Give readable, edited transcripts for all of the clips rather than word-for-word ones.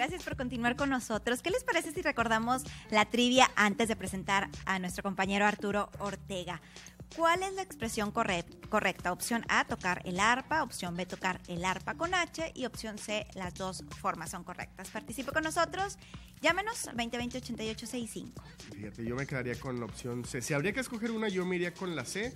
gracias por continuar con nosotros. ¿Qué les parece si recordamos la trivia antes de presentar a nuestro compañero Arturo Ortega? ¿Cuál es la expresión correcta? Opción A, tocar el arpa. Opción B, tocar el arpa con H. Y opción C, las dos formas son correctas. Participe con nosotros. Llámenos al 2020-8865. Fíjate, yo me quedaría con la opción C. Si habría que escoger una, yo me iría con la C,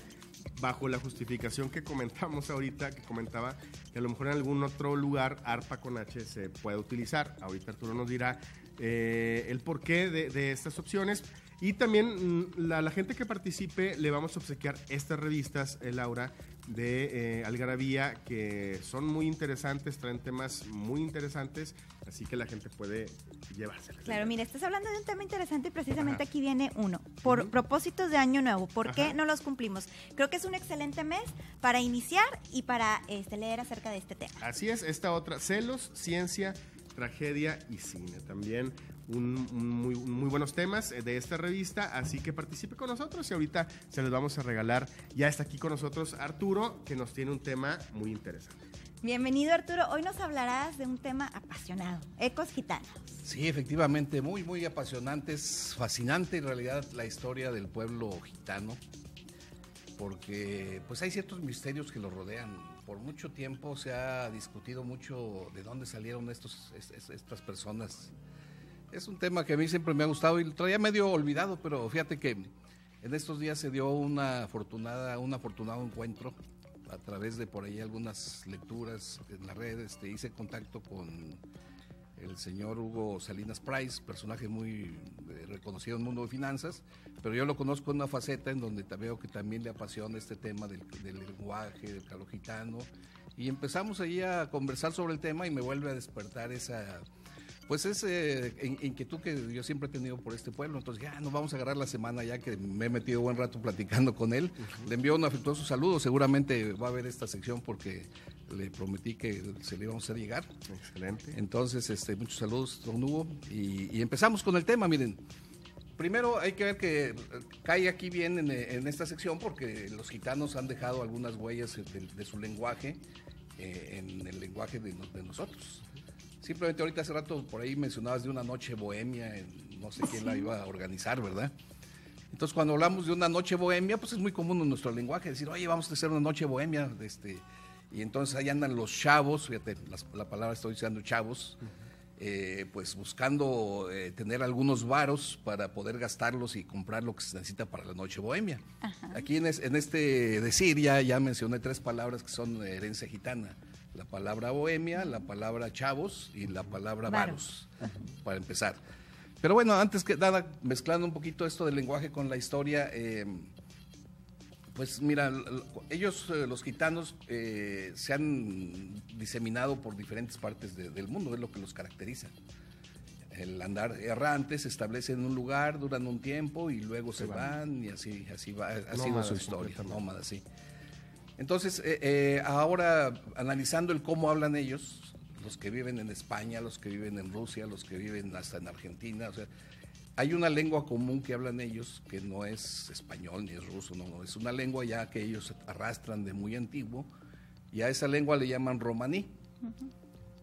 bajo la justificación que comentamos ahorita, que comentaba que a lo mejor en algún otro lugar arpa con H se puede utilizar. Ahorita Arturo nos dirá el porqué de estas opciones. Y también la gente que participe le vamos a obsequiar estas revistas, Laura, de Algarabía, que son muy interesantes, traen temas muy interesantes, así que la gente puede llevárselas. Claro, mira, estás hablando de un tema interesante y precisamente aquí viene uno. Por propósitos de año nuevo, ¿por qué no los cumplimos? Creo que es un excelente mes para iniciar y para leer acerca de este tema. Así es, esta otra, celos, ciencia, tragedia y cine. También muy buenos temas de esta revista, así que participe con nosotros y ahorita se los vamos a regalar. Ya está aquí con nosotros Arturo, que nos tiene un tema muy interesante. Bienvenido, Arturo. Hoy nos hablarás de un tema apasionado, ecos gitanos. Sí, efectivamente, muy apasionante, es fascinante en realidad la historia del pueblo gitano, porque pues hay ciertos misterios que lo rodean. Por mucho tiempo se ha discutido mucho de dónde salieron estas personas. Es un tema que a mí siempre me ha gustado y lo traía medio olvidado, pero fíjate que en estos días se dio un afortunado encuentro a través de por ahí algunas lecturas en la red. Hice contacto con el señor Hugo Salinas Price, personaje muy reconocido en el mundo de finanzas, pero yo lo conozco en una faceta en donde veo que también le apasiona este tema del lenguaje, del calor gitano, y empezamos allí a conversar sobre el tema y me vuelve a despertar esa inquietud que yo siempre he tenido por este pueblo. Entonces ya nos vamos a agarrar la semana, ya que me he metido buen rato platicando con él. Le envío un afectuoso saludo, seguramente va a ver esta sección porque le prometí que se le íbamos a hacer llegar. Excelente. Entonces, muchos saludos, don Hugo, y empezamos con el tema. Miren, primero hay que ver que cae aquí bien en esta sección porque los gitanos han dejado algunas huellas de su lenguaje en el lenguaje de nosotros. Simplemente ahorita hace rato por ahí mencionabas de una noche bohemia, no sé quién la iba a organizar, ¿verdad? Entonces cuando hablamos de una noche bohemia, pues es muy común en nuestro lenguaje decir, oye, vamos a hacer una noche bohemia, y entonces ahí andan los chavos, fíjate, la palabra estoy diciendo chavos, pues buscando tener algunos varos para poder gastarlos y comprar lo que se necesita para la noche bohemia. Ajá. Aquí en este decir ya mencioné 3 palabras que son herencia gitana. La palabra bohemia, la palabra chavos y la palabra varos, para empezar. Pero bueno, antes que nada, mezclando un poquito esto del lenguaje con la historia, pues mira, ellos, los gitanos, se han diseminado por diferentes partes del mundo, es lo que los caracteriza. El andar errante, se establecen en un lugar, duran un tiempo y luego se van y así va, ha sido su historia, nómada, sí. Entonces, ahora analizando el cómo hablan ellos, los que viven en España, los que viven en Rusia, los que viven hasta en Argentina, o sea, hay una lengua común que hablan ellos que no es español ni es ruso, no, es una lengua ya que ellos arrastran de muy antiguo y a esa lengua le llaman romaní.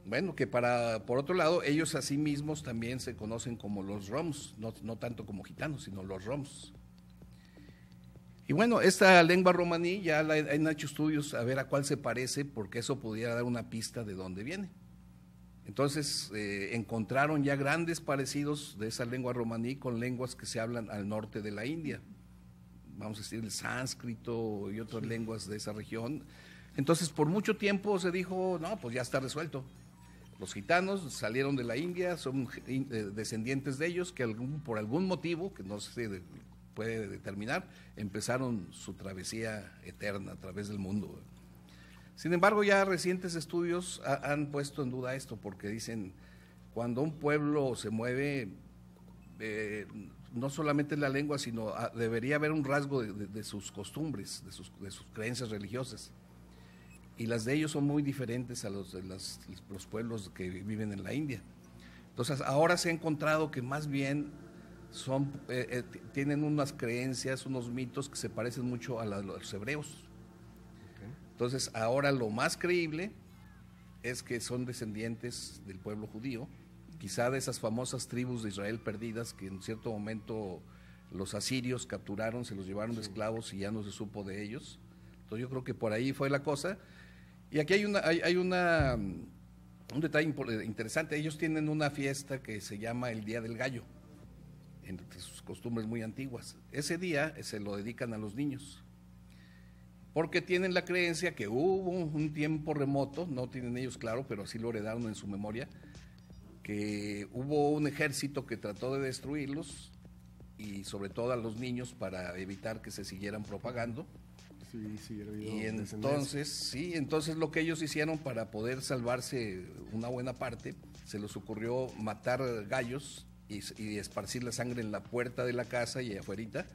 Bueno, que por otro lado, ellos a sí mismos también se conocen como los roms, no tanto como gitanos, sino los roms. Y bueno, esta lengua romaní ya han hecho estudios a ver a cuál se parece, porque eso pudiera dar una pista de dónde viene. Entonces encontraron ya grandes parecidos de esa lengua romaní con lenguas que se hablan al norte de la India. Vamos a decir el sánscrito y otras lenguas de esa región. Entonces por mucho tiempo se dijo, no, pues ya está resuelto. Los gitanos salieron de la India, son descendientes de ellos que por algún motivo, que no se puede determinar, empezaron su travesía eterna a través del mundo. Sin embargo, ya recientes estudios han puesto en duda esto, porque dicen, cuando un pueblo se mueve, no solamente la lengua, sino debería haber un rasgo de sus costumbres, de sus creencias religiosas. Y las de ellos son muy diferentes a los pueblos que viven en la India. Entonces, ahora se ha encontrado que más bien tienen unas creencias, unos mitos que se parecen mucho a los hebreos. Entonces, ahora lo más creíble es que son descendientes del pueblo judío quizá de esas famosas tribus de Israel perdidas que en cierto momento los asirios capturaron, se los llevaron de esclavos y ya no se supo de ellos. Entonces yo creo que por ahí fue la cosa. Y aquí hay un detalle interesante. Ellos tienen una fiesta que se llama el Día del Gallo, entre sus costumbres muy antiguas. Ese día se lo dedican a los niños, porque tienen la creencia que hubo un tiempo remoto, no tienen ellos claro, pero así lo heredaron en su memoria, que hubo un ejército que trató de destruirlos, y sobre todo a los niños, para evitar que se siguieran propagando. Sí, y entonces lo que ellos hicieron para poder salvarse una buena parte, se les ocurrió matar gallos y esparcir la sangre en la puerta de la casa y afuerita.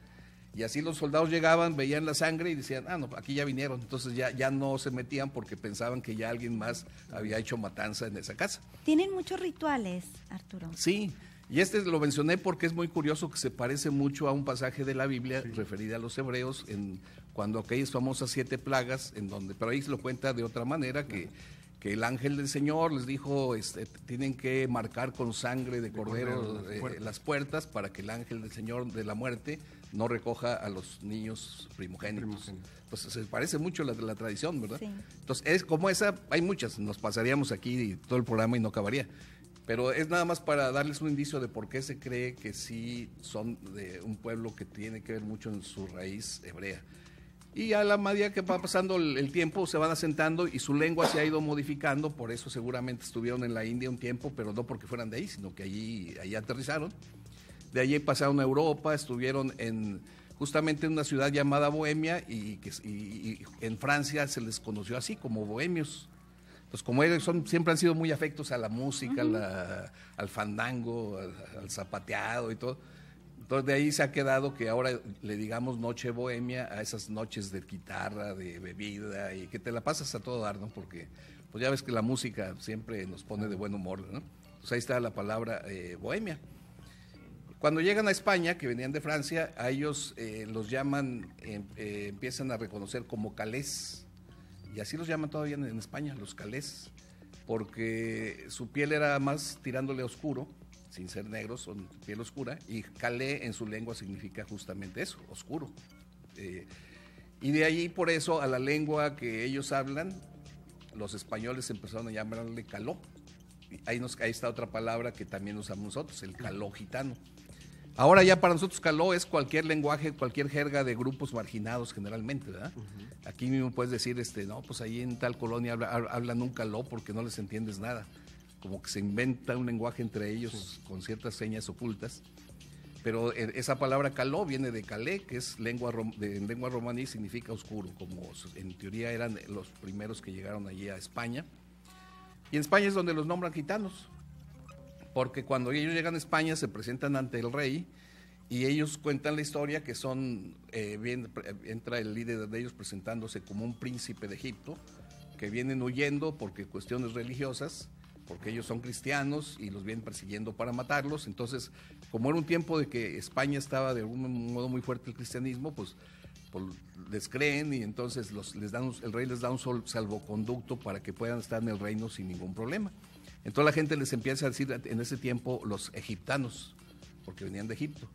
Y así los soldados llegaban, veían la sangre y decían, no, aquí ya vinieron. Entonces ya no se metían porque pensaban que ya alguien más había hecho matanza en esa casa. Tienen muchos rituales, Arturo. Sí, y lo mencioné porque es muy curioso que se parece mucho a un pasaje de la Biblia referido a los hebreos, cuando aquellas famosas 7 plagas, pero ahí se lo cuenta de otra manera, que el ángel del Señor les dijo, tienen que marcar con sangre de cordero las puertas para que el ángel del Señor de la muerte no recoja a los niños primogénitos. Entonces se parece mucho a la tradición, ¿verdad? Sí. Entonces es como esa, hay muchas, nos pasaríamos aquí todo el programa y no acabaría. Pero es nada más para darles un indicio de por qué se cree que sí son de un pueblo que tiene que ver mucho en su raíz hebrea. Y a la medida que va pasando el tiempo, se van asentando y su lengua se ha ido modificando, por eso seguramente estuvieron en la India un tiempo, pero no porque fueran de ahí, sino que allí aterrizaron. De allí pasaron a Europa, estuvieron justamente en una ciudad llamada Bohemia, y en Francia se les conoció así, como bohemios. Pues como ellos siempre han sido muy afectos a la música, al fandango, al zapateado y todo. Entonces de ahí se ha quedado que ahora le digamos noche bohemia a esas noches de guitarra, de bebida, y que te la pasas a todo dar, ¿no? Porque pues ya ves que la música siempre nos pone de buen humor, ¿no? Pues ahí está la palabra bohemia. Cuando llegan a España, que venían de Francia, a ellos los llaman, empiezan a reconocer como calés. Y así los llaman todavía en España, los calés, porque su piel era más tirándole oscuro, sin ser negros, son piel oscura, y calé en su lengua significa justamente eso, oscuro. Y de ahí, por eso, a la lengua que ellos hablan, los españoles empezaron a llamarle caló. Ahí está otra palabra que también usamos nosotros, el caló gitano. Ahora ya para nosotros caló es cualquier lenguaje, cualquier jerga de grupos marginados generalmente, ¿verdad? Aquí mismo puedes decir, no, pues ahí en tal colonia hablan un caló porque no les entiendes nada. Como que se inventa un lenguaje entre ellos con ciertas señas ocultas. Pero esa palabra caló viene de calé, que es en lengua romaní significa oscuro, como en teoría eran los primeros que llegaron allí a España. Y en España es donde los nombran gitanos. Porque cuando ellos llegan a España se presentan ante el rey y ellos cuentan la historia que entra el líder de ellos presentándose como un príncipe de Egipto, que vienen huyendo porque cuestiones religiosas, porque ellos son cristianos y los vienen persiguiendo para matarlos. Entonces, como era un tiempo de que España estaba de algún modo muy fuerte el cristianismo, pues les creen y entonces el rey les da un salvoconducto para que puedan estar en el reino sin ningún problema. Entonces la gente les empieza a decir en ese tiempo los egiptanos, porque venían de Egipto.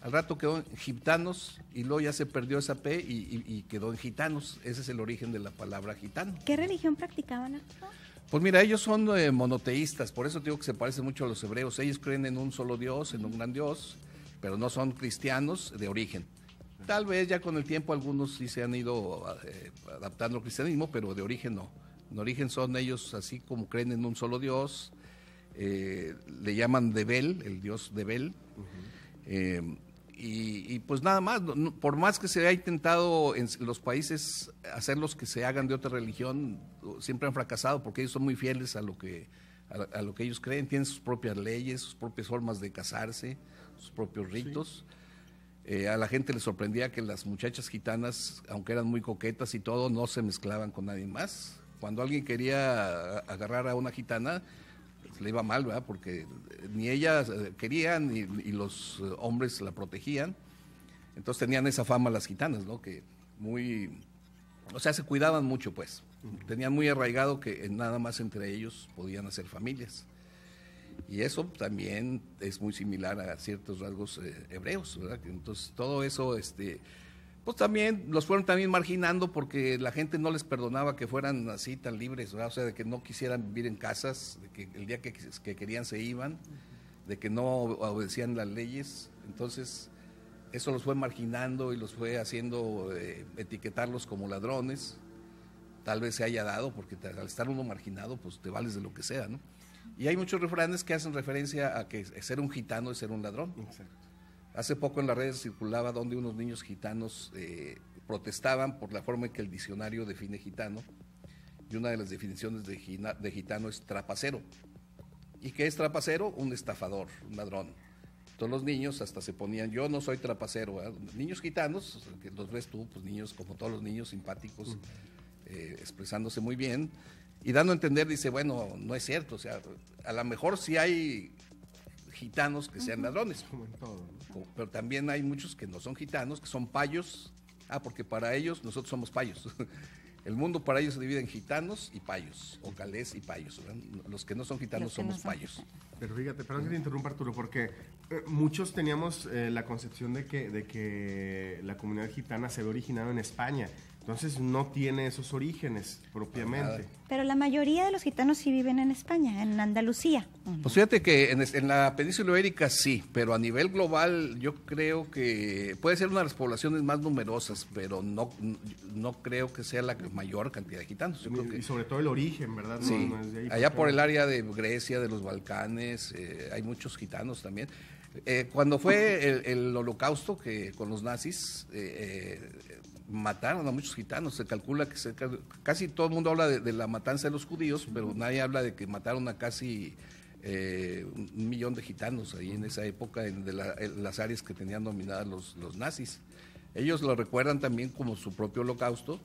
Al rato quedó en gitanos y luego ya se perdió esa P y quedó en gitanos. Ese es el origen de la palabra gitano. ¿Qué religión practicaban, Arturo? Pues mira, ellos son monoteístas, por eso digo que se parecen mucho a los hebreos. Ellos creen en un solo Dios, en un gran Dios, pero no son cristianos de origen. Tal vez ya con el tiempo algunos sí se han ido adaptando al cristianismo, pero de origen no. En origen son ellos así como creen en un solo Dios, le llaman de Bel, el Dios de Bel, y pues nada más, por más que se haya intentado en los países hacerlos que se hagan de otra religión, siempre han fracasado porque ellos son muy fieles a lo que ellos creen, tienen sus propias leyes, sus propias formas de casarse, sus propios ritos. Sí. A la gente le sorprendía que las muchachas gitanas, aunque eran muy coquetas y todo, no se mezclaban con nadie más. Cuando alguien quería agarrar a una gitana, pues le iba mal, ¿verdad? Porque ni ella quería ni los hombres la protegían. Entonces tenían esa fama las gitanas, ¿no? Que se cuidaban mucho, pues. Tenían muy arraigado que nada más entre ellos podían hacer familias. Y eso también es muy similar a ciertos rasgos hebreos, ¿verdad? Entonces todo eso, pues también los fueron también marginando porque la gente no les perdonaba que fueran así tan libres, ¿verdad? O sea, de que no quisieran vivir en casas, de que el día que querían se iban, de que no obedecían las leyes. Entonces eso los fue marginando y los fue haciendo etiquetarlos como ladrones. Tal vez se haya dado porque al estar uno marginado, pues te vales de lo que sea, ¿no? Y hay muchos refranes que hacen referencia a que ser un gitano es ser un ladrón. Exacto. Hace poco en las redes circulaba donde unos niños gitanos protestaban por la forma en que el diccionario define gitano, y una de las definiciones de gitano es trapacero. ¿Y qué es trapacero? Un estafador, un ladrón. Todos los niños hasta se ponían, yo no soy trapacero, ¿verdad? Niños gitanos, que los ves tú, pues niños como todos los niños simpáticos, expresándose muy bien, y dando a entender, dice, bueno, no es cierto, o sea, a lo mejor sí hay gitanos que sean ladrones, Como en todo, ¿no? pero también hay muchos que no son gitanos, que son payos, porque para ellos nosotros somos payos. El mundo para ellos se divide en gitanos y payos, o calés y payos, ¿verdad? Los que no son gitanos somos payos. Pero fíjate, perdón que te interrumpa, Arturo, porque muchos teníamos la concepción de que la comunidad gitana se había originado en España. Entonces no tiene esos orígenes propiamente. Pero la mayoría de los gitanos sí viven en España, en Andalucía. Pues fíjate que en la península ibérica sí, pero a nivel global yo creo que puede ser una de las poblaciones más numerosas, pero no creo que sea la mayor cantidad de gitanos. Yo creo que, Y sobre todo el origen, ¿verdad? No, sí, no es de ahí, allá por el área de Grecia, de los Balcanes, hay muchos gitanos también. Cuando fue el holocausto que con los nazis, mataron a muchos gitanos. Se calcula que casi todo el mundo habla de la matanza de los judíos, pero nadie habla de que mataron a casi 1,000,000 de gitanos ahí en esa época, en las áreas que tenían dominadas los nazis. Ellos lo recuerdan también como su propio holocausto.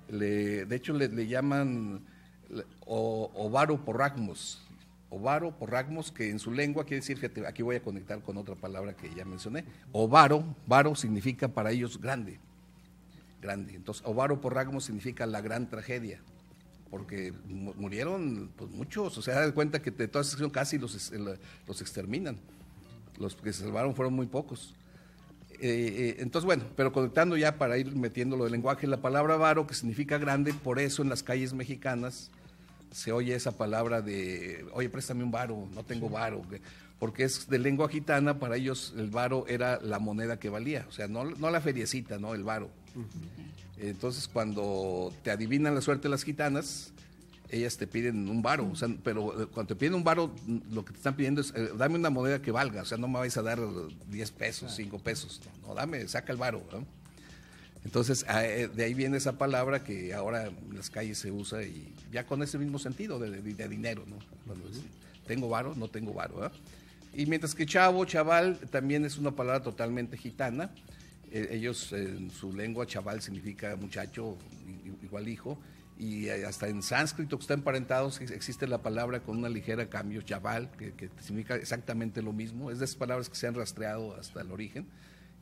De hecho, le llaman ovaro porragmos. Ovaro porragmos, que en su lengua quiere decir, fíjate, aquí voy a conectar con otra palabra que ya mencioné. Varo significa para ellos grande. Entonces, ovaro porragmos significa la gran tragedia, porque murieron pues muchos, o sea, da cuenta que de toda esa sección casi los exterminan. Los que se salvaron fueron muy pocos. Entonces, bueno, pero conectando ya para ir metiéndolo del lenguaje, la palabra varo, que significa grande, por eso en las calles mexicanas se oye esa palabra de, oye, préstame un varo, no tengo varo, porque es de lengua gitana. Para ellos el varo era la moneda que valía, o sea, no la feriecita, no, el varo. Entonces, cuando te adivinan la suerte de las gitanas, ellas te piden un varo, o sea, pero cuando te piden un varo, lo que te están pidiendo es, dame una moneda que valga, o sea, no me vais a dar 10 pesos, 5 pesos, no, dame, saca el varo, ¿no? Entonces, de ahí viene esa palabra que ahora en las calles se usa, y ya con ese mismo sentido de dinero, ¿no? Cuando tengo varo, no tengo varo, ¿eh? Y mientras que chavo, chaval, también es una palabra totalmente gitana. Ellos, en su lengua, chaval significa muchacho, igual hijo, y hasta en sánscrito, que está emparentado, existe la palabra con una ligera cambio, chaval, que significa exactamente lo mismo. Es de esas palabras que se han rastreado hasta el origen.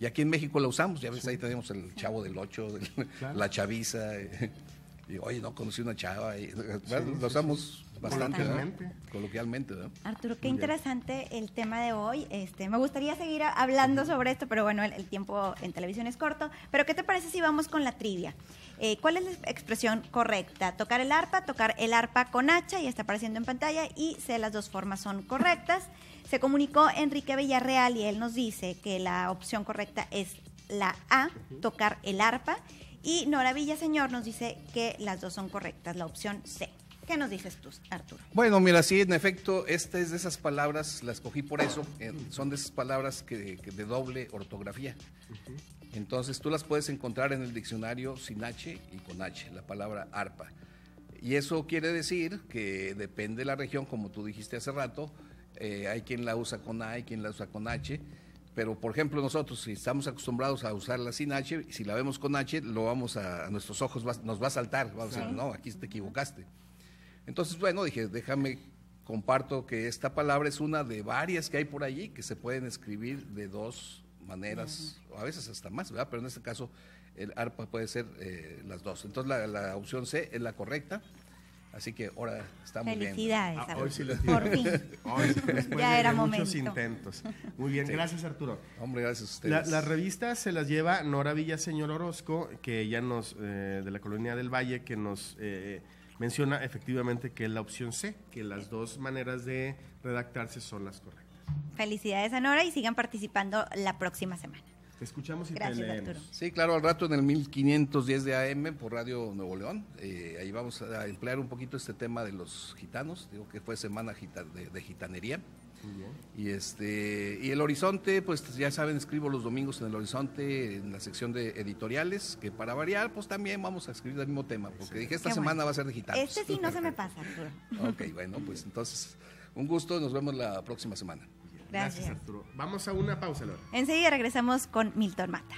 Y aquí en México la usamos, ya ves, ahí tenemos el chavo del 8, claro, la chaviza, y oye, no conocí una chava, lo usamos bastante, coloquialmente, ¿verdad? Arturo, qué interesante el tema de hoy. Me gustaría seguir hablando sobre esto, pero bueno, el tiempo en televisión es corto. Pero ¿qué te parece si vamos con la trivia? ¿Cuál es la expresión correcta? Tocar el arpa con H, y está apareciendo en pantalla, y las dos formas son correctas. Se comunicó Enrique Villarreal y él nos dice que la opción correcta es la A, tocar el arpa, y Nora Villaseñor nos dice que las dos son correctas, la opción C. ¿Qué nos dices tú, Arturo? Bueno, mira, sí, en efecto, esta es de esas palabras, las escogí por eso, son de esas palabras que de doble ortografía. Entonces tú las puedes encontrar en el diccionario sin H y con H, la palabra arpa. Y eso quiere decir que depende de la región, como tú dijiste hace rato, hay quien la usa con A, hay quien la usa con H, pero por ejemplo nosotros, si estamos acostumbrados a usarla sin H, si la vemos con H, lo vamos a nuestros ojos nos va a saltar, vamos a decir, no, aquí te equivocaste. Entonces, bueno, dije, comparto que esta palabra es una de varias que hay por allí, que se pueden escribir de dos maneras, o a veces hasta más, ¿verdad? Pero en este caso el arpa puede ser las dos. Entonces la opción C es la correcta. Así que ahora está muy bien. Felicidades. Hoy sí le Por fin. Hoy sí, después Ya de era muchos momento. intentos. Muy bien, gracias Arturo. Hombre, gracias a ustedes. Las revistas se las lleva Nora Villaseñor Orozco, que ella de la Colonia del Valle, que nos menciona efectivamente que es la opción C, que las dos maneras de redactarse son las correctas. Felicidades a Nora y sigan participando la próxima semana. Te escuchamos y Gracias, te leemos. Arturo. Sí, claro, al rato en el 1510 de AM por Radio Nuevo León. Ahí vamos a emplear un poquito este tema de los gitanos. Digo que fue semana de gitanería. Muy bien. Y el Horizonte, pues ya saben, escribo los domingos en el Horizonte, en la sección de editoriales, que para variar, pues también vamos a escribir el mismo tema, porque dije, esta Qué semana bueno. va a ser de gitanos. Este sí no se me pasa, Arturo. Ok, bueno, pues entonces, un gusto, nos vemos la próxima semana. Gracias. Arturo. Vamos a una pausa, Laura. Enseguida regresamos con Milton Mata.